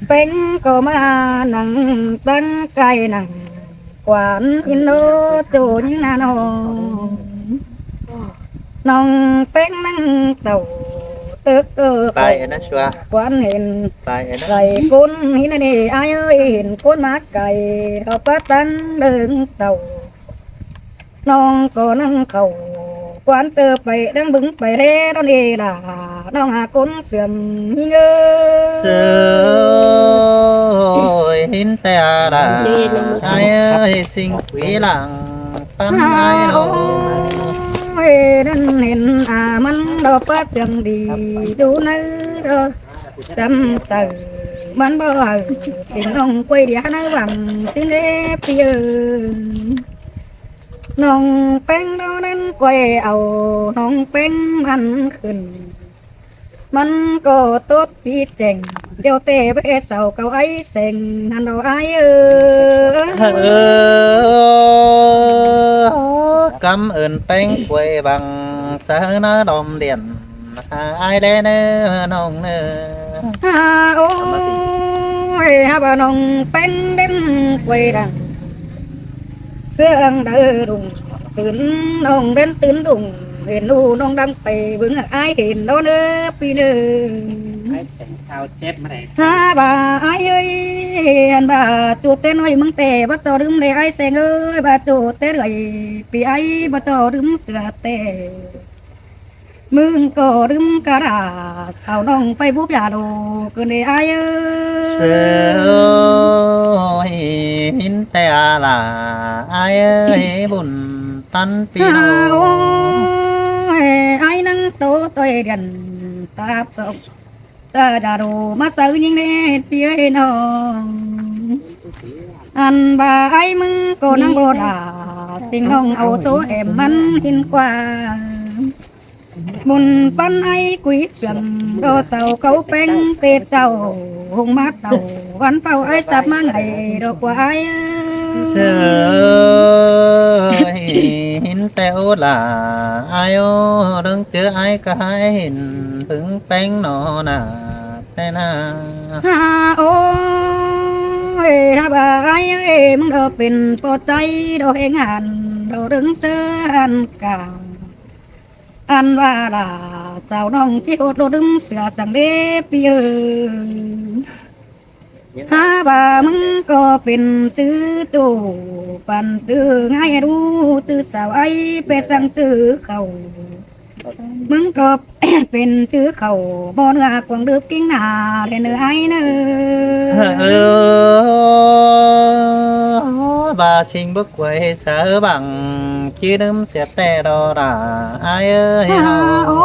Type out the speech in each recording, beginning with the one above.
เป็นก็มานั่งตั้งไกลนั่งกวานอินโนจูนนาน้องเป็นนั่งเต่าตึกbài ở nó xóa กวนเห็น bài ở nó ไก่กุนหินนี่อายเอ้ยเห็นกุนมาไก่เขาปะตั้งเดินเต่าน้องก็นั่งเขากวนเจอไปดังบึงไปเร่ตอนนี้ล่ะน้องหากุนเสื่อมเงือ sơi hin tè là ai ơi sinh quý lặng tan ai đâu โอ้ยนั่นเห็นมันดอกปัดยังดีดูนึกจำสื่อมันบ่สิ่งน้องคุยเดียวนึกว่าสิ่งเล็บเยอะน้องเป็นโดนั้นคุยเอาน้องเป็นมันขึ้นมันก็ตดปีเจ๋งเดี๋ยวเตะไปเสาเก่าไอ้เสงนั่นเราไอ้cảm ơn bánh quay bằng sơ nó đom điện ai đây nữa nông nữa โอ้ยฮะบ่น้องเป็นเด่นคุยดังเสื้อเดือดุงตื่นน้องเด่นตื่นดุงเห็นลูน้องดังไปบึงไอ้เห็นโดนปีเนื้อ Ai sành sao chết mà này ถ้าบ่าไอ้เอ้ยอันบ่าจูเต้นไว้มึงแต่บ่ต่อรึมเลยไอ้แสงเอ้ยบ่าจูเต้นเลยปีไอ้บ่ต่อรึมเสือแต่มึงก็รึมกะดาสาวน้องไปบุบยาโลเกินเลยไอ้เอ้ย sơi hin tè là ai ơi buồn tan โอ้ pino ยไอ้นั่งโตตัวเด่นตาบศพตาดารูมาซื้อยิงเด็ดพี่ไอ้น้องอันบ่าไอ้มึงก็นั่งโบดาสิ่งน้องเอาโซแอมมันหินกว่าบุญปันไอ้กุยเสื่อมโดเสาเขาเป็นเตะเจ้าหงมาเต่าวันเฝ้าไอ้สับมาไงดอกว่าไอ้ sơi hin teo là ai ô đừng chưa ai cái hình hứng bánh nó nà thế na ฮ่าโอ้ยฮาบายเอ้ยมึงเราเป็นปอใจเราเองหันเราดึงเตือนกาอันว่าล่ะสาวน้องที่อดเราดึงเสือสังเล็บเยอะฮาบามึงก็เป็นตื้อตู่ปันตื้อง่ายรู้ตื้อสาวไอ้ไปสั่งตื้อเขามึงก็ เป็นตื้อเขาบ่เนื้อกวางดึกกิ้งหน้าเรนเนื้อไอ้เนื้อ bà xin bước quay sợ bằng chứ đấm sẽ tè đo là ai ơi โอ้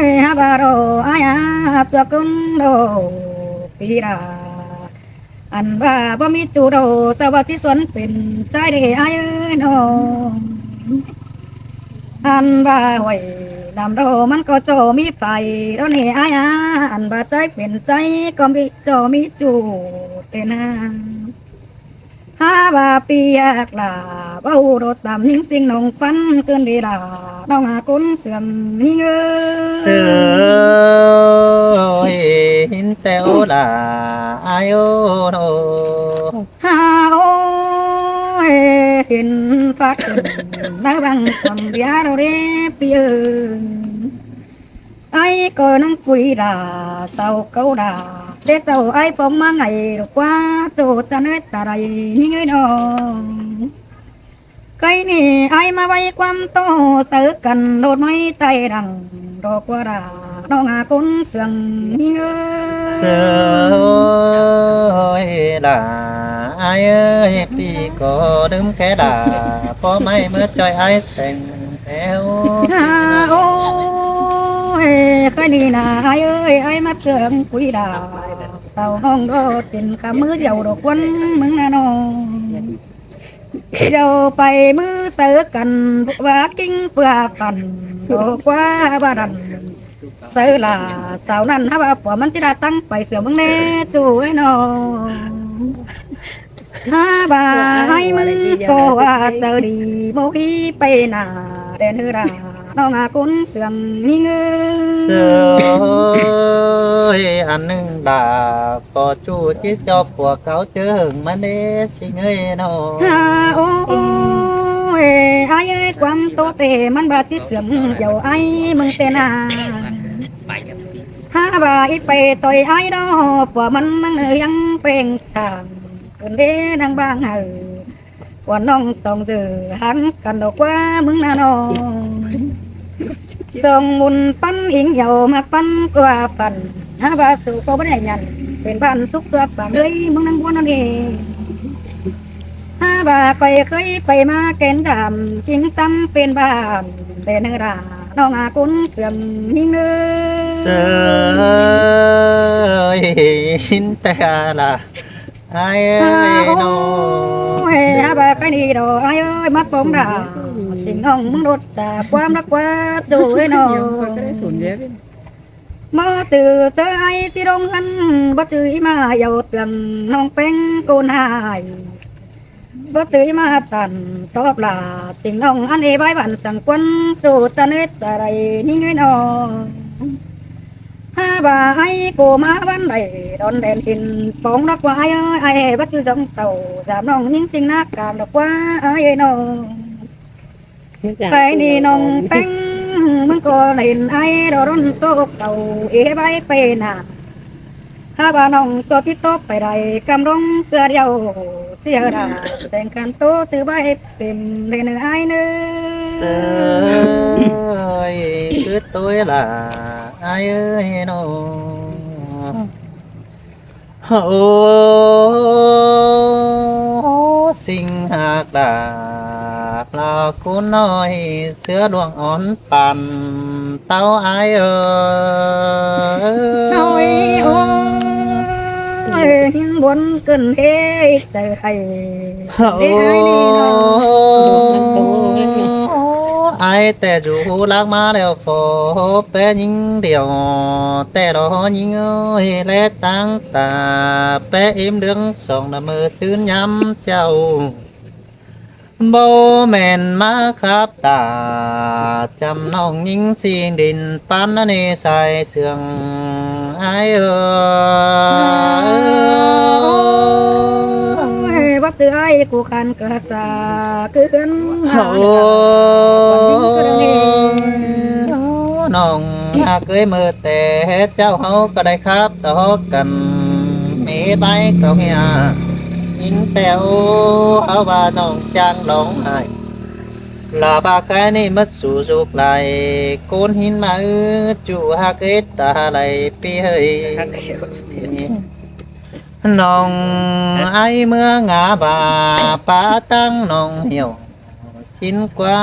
ยฮาบาโรอายาตัวกุนโดปีราอันว่าบ่มีจูโดสวัสดิสวนเป็นใจเดอายน้องอันว่าหวยดำโดมันก็โจมีไฟแล้วนี่อายาอันว่าใจเป็นใจก็มีโจมีจูเตนาฮาบาปียกลาเบารถตามนิ่งสิ่งน้องฟันเกินเวลาน้องหาคนเสื่อมนี่เง sơi hin teo là ai ô đâu ฮาโอ้ยเห็นฟ้าขึ้นน้าบังความเดียเราเรียบเยืนไอ้ก็นั่งคุยด่าเศร้าเกาด่าเด็กเจ้าไอ้ผมมาไงหรอกว่าโจจะเนื้อตาไรนี่เงยน้องไก่นี่ไอ้มาไว้ความโตเสือกันโดดไม่ไตดังดอกว่าด่าน้องหาคนเสื่องนี่เงย sơi là ai ơi vì có đấm cái đà có may mới chơi ai thành theo โอ้ยใครนี่นาไอ้เอ้ยไอ้มาเชิงคุยด่าเต่าห้องโดดเป็นขามือเดียวดอกวันมึงนะน้องเจ้าไปมือเสือกันว่ากิ้งเปลือกกันดอกว่าบาดันเสือลาสาวนั้นถ้าว่าผัวมันจะได้ตั้งไปเสือมึงแน่จูไอ้น้องถ้าบ่าให้มึงก็ว่าเจอดีโมฮีไปหนาเดนเฮรา น้องอากุนเสื่อมมีเงิน เสืออันหนึ่งดาก็จูจิตจอบพวกเขาเจอหึงมันเดสิเงยนอ ฮาโอ้ยไอ้เอ้ยความโตเตมันบาดที่เสื่อมเหี่ยวไอ้มึงเตนาฮาบาอีไปต่อยไอ้ดอกว่ามันนั่งยังเป็นสามคนเด้นางบางเออว่าน้องสองเดือหันกันดอกว่ามึงน่ะน้องส่งมุนปั้นอิงเหี่ยวมาปั้นกว่าปั้นฮาบาสู่ก็ไม่ได้ยันเป็นบ้านสุขตัวปากเลยมึงนั่งบัวนั่นเอง ถ้าบ่าไปเคยไปมาเกณฑ์ดำกินตำเป็นบ้านเป็นเนื้อราน้องอากุนเสื่อมยิ่งเนื้ เสือหินแต่ละไอ้เอ้ยนอ เฮ้ยถ้าบ่าไปนี่ดอกไอ้เอ้ยมาปมดาสิ่งน้องมึงรดแต่ความรักว่าดูเลยน้องมาเจอไอ้ที่โรงหันบ่เจอมาเยาเตือนน้องเป็นกูนายบ่ตื่นมาตันตอบลาสิ่งน้องอันเอไว้บันสังควนจูตะเนตอะไรนี่ไงน้องถ้าบ่าไอ้กูมาวันใดดอนแดนหินปองดอกว่าไอ้บัดจือจงเต่าสามน้องยิ่งสิ่งนักการดอกว่าไอ้น้องไปนี่น้องเป็นมึงก็เห็นไอ้ดอร้นโตเต่าเอไว้ไปน่ะถ้าบ่าน้องตัวที่โตไปใดกำลงเสื้อเดียว เสียดาแสงกันโตซื้อใบเต็มเลยเนื้อไอ้เนื้ เสือคือตัวละไอ้เอ้ยนอโอ้สิ่งหากดาบเราคุณน้อยเสือดวงอ่อนปั่นเต้าไอ้เอ้ โอ้ย ย โอ้ยหินบนเกินเฮ้ใจใคร โอ้ เด้ไอ้นี่น้อง ไอแต่จูลักมาแล้วพอแปยิงเดียวแต่รอยิงเอ้ยและตั้งตาแปเอ็มเดืองสองน้ำมือซื้อย้ำเจ้าบ่แม่นมาครับตาจำน้องยิงสิงดินปันนั่นเอใส่เสื่องไอเอ้ย ว่าเจอไอ้กูคันกระซาคือกัน โอ้น้องหากเคยมือแต่เจ้าเฮาก็ได้ครับต่อกันมีใบเขาเฮียยิงแต่โอเอาว่าน้องจางร้องไห้ลาบาแค่นี้มาสู่จุกไหลโกนหินมาจูหากเอ็ดตาไหลปีเฮย น้องไอเมื่องาบาป้าตั้งน้องเหี่ยวสินกว่า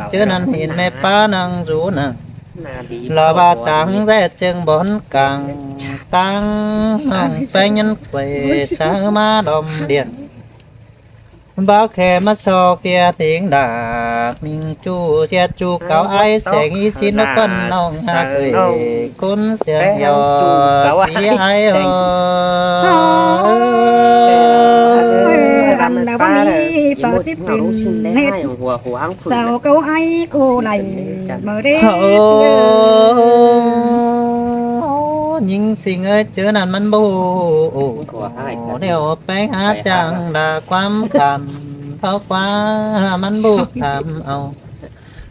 เจอนั้นเห็นแม่ป้านั่งจูนังลาบาตังแร่เจิงบอนกังตังน้องไปยันเวสามาดอมเดียนบ้าแค่มาซอเกียถิงดากนิ่งจูเจียจูเก่าไอแสงอีสินกคนน้องหาเคยคนเสียงยอสีไอเออ รำแล้ววันนี้ต่อที่เป็นเน็ต หัวหัวอังฝืน สาวเก้าไอ้กูไหลเมื่อเด้ โอ้ยิงสิ่งเอ้ยเจอนั่นมันบูเดี๋ยวไปหาจังดาความกันเพราะว่ามันบูทำเอา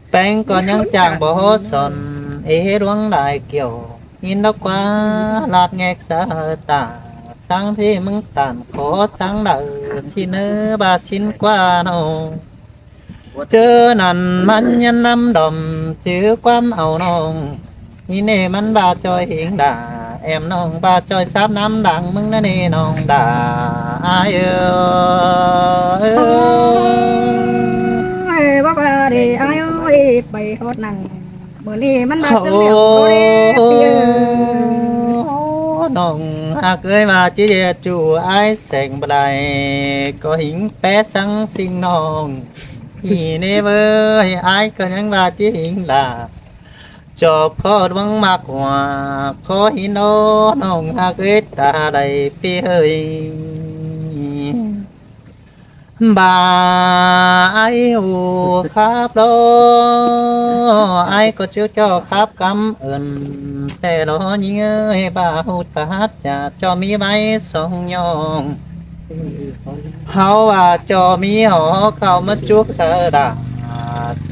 แป้งก่อนยังจางบ่สนเอดวงได้เกี่ยวยินดอกว่าลาดแงกสาตาสังที่มึงตานขอสังเดอสิเนอบาสินกว่าโน เจอนั่นมันยันนำดอมจื้อความเอาน้องนี่เน่มันบาจอยหิงด่าแอมน้องบาจอยซับน้ำดังมึงนั่นนี่น้องด่าอายว่าว่าเด้ไอ้เอ้ยไปฮอดนั่งเมื่อนี้มันมา โอ้ เสียงเดียวโตเด้เปีย น้องหากเคยมาจีเดียจูไอ้แสงบไดก็หิงแปะสังสิงน้องอีเน่เว้ยไอ้ก็ยังบาจีหิงด่า จอบขอดวังมากกว่าขอหินโอน้องหากเอ็ดตาใดปีเฮย bà ai hù khắp đó ai có chữ cho khắp cảm ơnแต่đó nhớ bà hù hát chả cho mi bay sông nhong hao à cho mi họ khao mất chuốc thơ đà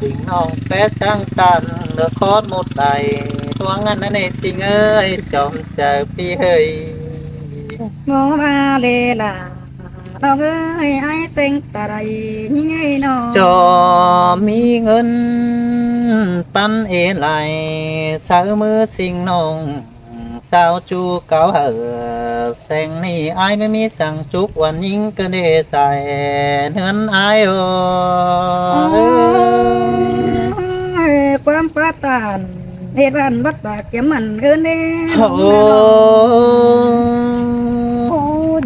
tình nong bé sang tàn được khót một đầy thoáng ngăn này sinh ơi chồng chờ phi hơi ngô ba lê là đâu ơi ai sinh ta đây những ngày nó cho mi ngân pan ê lại sao mưa sinh nong sao chu cáo hở sen ni ai mới mi sang chúcวันยิ่งก็ได้ใส่เนื้อนอายความประทานเหตุวันวัดตาเก็บมันเกินเด้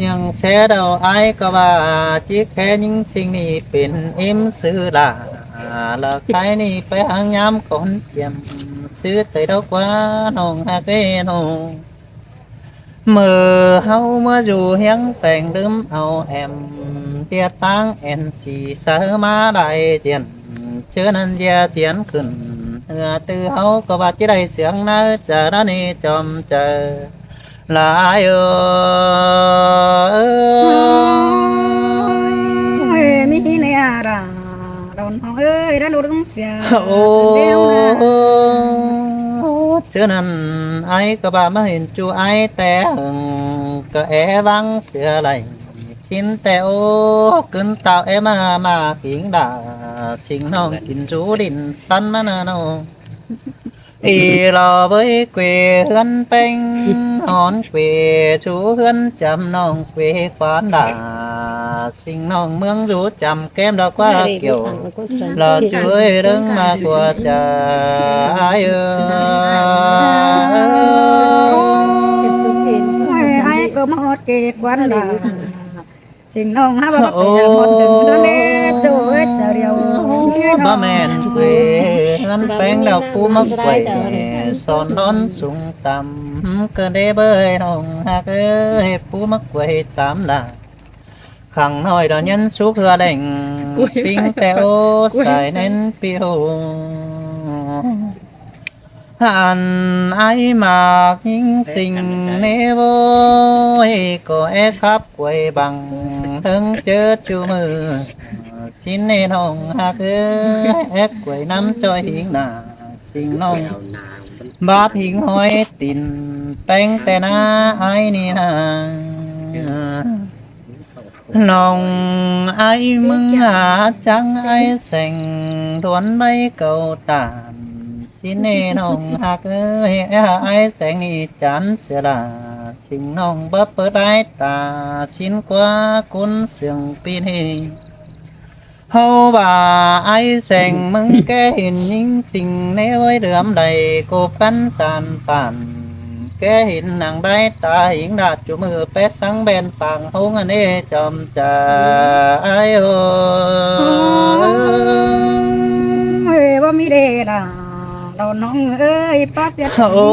ยังแช่เดาไอ้ก็ว่าจิแค่ยิ่งสิ่งนี้เป็นเอ็มซื้อละแล้วใครนี่ไปหางย้ำคนเจียมซื้อแต่ดอกว่าน้องฮักเอ้น้องเมื่อเฮาเมื่ออยู่เฮียงแปลงลืมเอาแอมเตียตั้งแอนสีเสอมาได้เจียนเชื่อนั้นเดียเจียนขึ้นเหือตือเฮาก็ว่าจะได้เสียงน่าจะได้นี่จอมเจอลายมีในอาราโดนห้องเอ้ยได้รู้เรื่องเสีย โอ้เชื่อนั้นไอ้ก็บ่ามาเห็นจูไอ้แต่หึงก็แอวังเสือไหลชินแต่โอ้ขึ้นเต่ามาขิงด่าสิ่งน้องกินจูดินตันมานาโนอีรอเว้ยเกวเฮือนเป่งหอนเกวชูเฮือนจำน้องเกวควานด่าสิ่งน้องเมืองรู้จำแก้มดอกว่าเกี่ยวรอช่วยเรื่องมากกว่าจะไอ้ไอ้ก็มาหดเกกวันละสิ่งน้องฮะว่าไปหมดถึงตอนนี้ตัวจะเรียว บ่แม่นเกวเฮือนเป่งดอกผู้มักเกวสอนนอนสูงต่ำก็ได้เบยน้องฮักเอ้ยผู้มักเกวตามล่ะขังน้อยดอกยันสุกเหือแดงปิ้งแต่โอใส่เน้นเปียวหันไอมากยิงสิ่งเนโวยก็แอครับกวยบังถึงเจอจูมือสินเนน้องหักเอ้ยแอกกวยน้ำจอยหิงหน้าสิ่งน้อง เอานางมัน บาดหิงหอยตินแป้งแต่หน้าไอ้นี่นะน้องไอ้มึงหาจังไอ้แสงดวนใบเก่าตานสิเนน้องหักเอ้ยไอ้แสงนี่จันเสียละสิ่งน้องบ่เปิดไอ้ตาสินกว่าคุณเสียงปีนี้เฮาว่าไอ้แสงมึงแกเห็นยิ่งสิ่งในไว้เดือมใดกบกันสานป่านแกเห็นหนังได้ตาหิงดาดจูมือเป็ดสังแบนปางหงอันนี้จอมจ่าไอ้โอ ว่ามีเดล่ะเราน้องเอ้ยป้าเสีย โอ้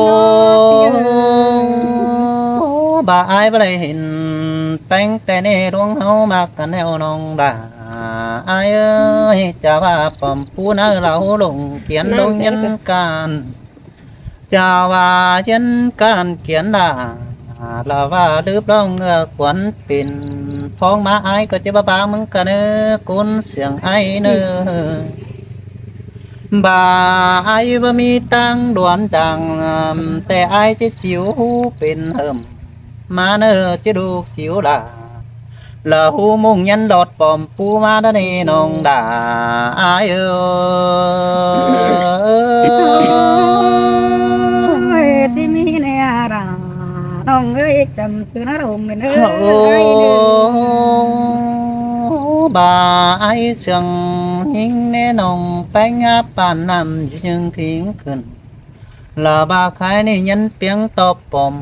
บ่าไอ้บ่ได้เห็นแป้งแต่ในดวงเฮามากกันแนวน้องด่าไอ้เอ้ยจะว่าปอมผู้น่าเราลงเขียนลงยันการจะว่ายันการเขียนด่าเราว่าลืบร้องเงือกขวัญปิ่นพ้องมาไอ้ก็จะบ้ามึงกันเนอกุนเสียงไอ้เนอบ่าไอ้บ่มีตังดวนจังแต่ไอ้จะสิวเป็นเหิมมาเนอจะดูสิวด่าlà hu mông nhân đọt bòm pu ma đã nê nong đà ai ơiที่มีในอาราน้องเอ้ยจำคือน้าลมเอ้ย bà ai sừng nhưng nê nong bánh áp bàn nằm nhưng khiến cần là bà khai nê nhân tiếng top bòm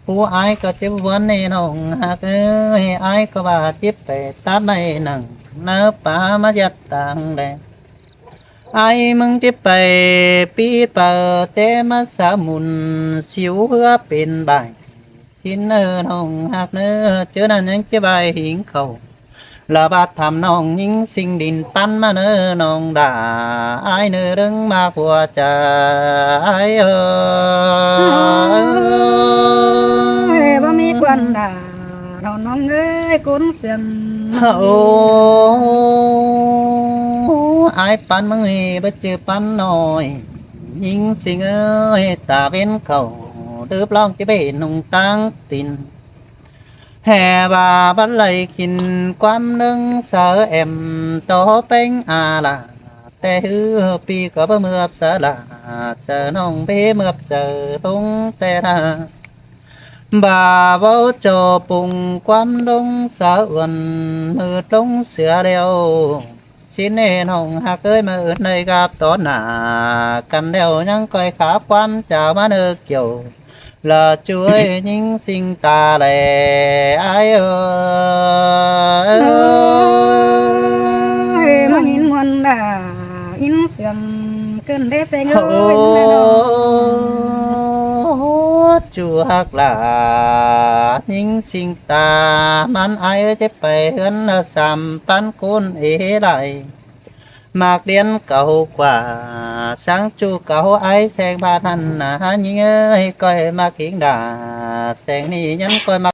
ผู้ไอ้ก็เจ็บวันในน้องหากเอ้ยไอ้ก็บาดเจ็บแต่ตาไม่นั่งเนื้อป่ามายัดต่างแดงไอ้มึงเจ็บไปปีเปิดเจมาสามุนสิวเพื่อเป็นใบชิ้นเนื้อน้องหากเนื้อเจอนั่นยังเจ็บใบหิงเขา là bát thầm nong những sinh đình tan mà nơ nong đã ai nơ đứng mà của trái โอ้ย ơi บ่มีควันด่าเราน้องเอ้ยกุนเสียน ô ai pan măng hì bất chư pan nồi những sinh ơi ta bên cầu đớp long cái bể nung tăng tin hè bà bắt lấy kinh quan nâng sợ em to bánh à là tê hư pi có bơ mướp sợ là chờ nông bế mướp chờ tung tê ra bà vô cho bùng quan đông sợ uẩn mưa trống sửa đeo xin nên hồng hạ ơi mà ướt nơi gặp tốt nà cần đeo nhăng coi khá quan chào má nước kiểu là chuối những sinh ta lệ ai ơi โอ้ยมาหินมวนด่าหินเสียนเกินได้เสียงเอ้ย ô chùa hắc là những sinh ta man ai ơi chết phải hơn sàm pan côn ế lại mạc điên cầu quả sáng chu cầu ai sen ba thân những ơi coi mạc kiến đà sen ni nhắn coi mạc